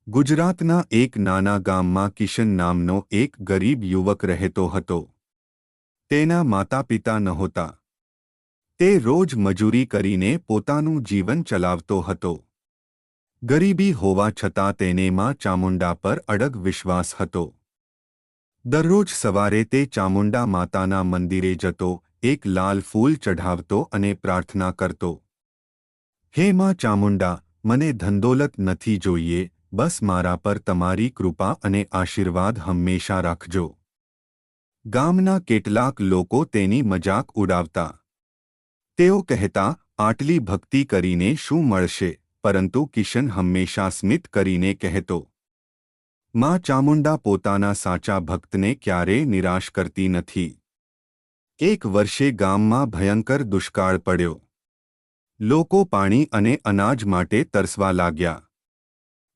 ગુજરાતના એક નાના ગામમાં કિશન નામનો એક ગરીબ યુવક રહેતો હતો. તેના માતાપિતા નહોતા. તે રોજ મજૂરી કરીને પોતાનું જીવન ચલાવતો હતો. ગરીબી હોવા છતાં તેને માં ચામુંડા પર અડગ વિશ્વાસ હતો. દરરોજ સવારે તે ચામુંડા માતાના મંદિરે જતો, એક લાલ ફૂલ ચઢાવતો અને પ્રાર્થના કરતો. હે માં ચામુંડા, મને ધનદોલત નથી જોઈએ, બસ મારા પર તમારી કૃપા અને આશીર્વાદ હંમેશા રાખજો. ગામના કેટલાક લોકો તેની મજાક ઉડાવતા. તેઓ કહેતા, આટલી ભક્તિ કરીને શું મળશે? પરંતુ કિશન હંમેશા સ્મિત કરીને કહેતો, માં ચામુંડા પોતાના સાચા ભક્તને ક્યારેય નિરાશ કરતી નથી. એક વર્ષે ગામમાં ભયંકર દુષ્કાળ પડ્યો. લોકો પાણી અને અનાજ માટે તરસવા લાગ્યા.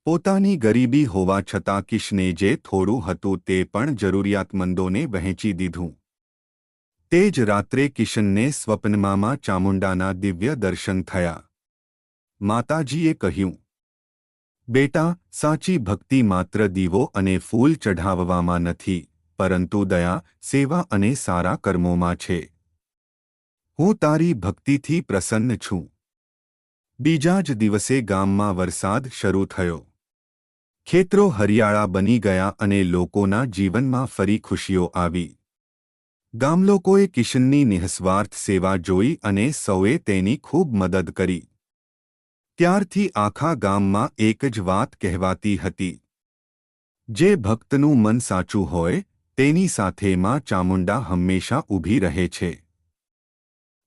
પોતાની ગરીબી હોવા છતાં કિશને જે થોડું હતું તે પણ જરૂરિયાતમંદોને વહેંચી દીધું. તે જ રાત્રે કિશનને સ્વપ્નમાં માં ચામુંડાના દિવ્ય દર્શન થયા. માતાજીએ કહ્યું, બેટા, સાચી ભક્તિ માત્ર દીવો અને ફૂલ ચઢાવવામાં નથી, પરંતુ દયા, સેવા અને સારા કર્મોમાં છે. હું તારી ભક્તિથી પ્રસન્ન છું. બીજા જ દિવસે ગામમાં વરસાદ શરૂ થયો. ખેતરો હરિયાળા બની ગયા અને લોકોના જીવનમાં ફરી ખુશીઓ આવી. ગામલોકોએ કિશનની નિઃસ્વાર્થ સેવા જોઈ અને સૌએ તેની ખૂબ મદદ કરી. ત્યારથી આખા ગામમાં એક જ વાત કહેવાતી હતી, જે ભક્તનું મન સાચું હોય, તેની સાથે માં ચામુંડા હંમેશા ઊભી રહે છે.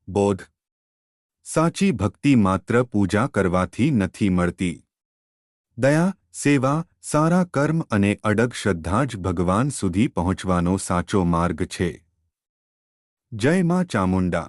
બોધ: સાચી ભક્તિ માત્ર પૂજા કરવાથી નથી મળતી. દયા, સેવા, સારા કર્મ અને અડગ શ્રદ્ધા જ ભગવાન સુધી પહોંચવાનો સાચો માર્ગ છે. જય માં ચામુંડા.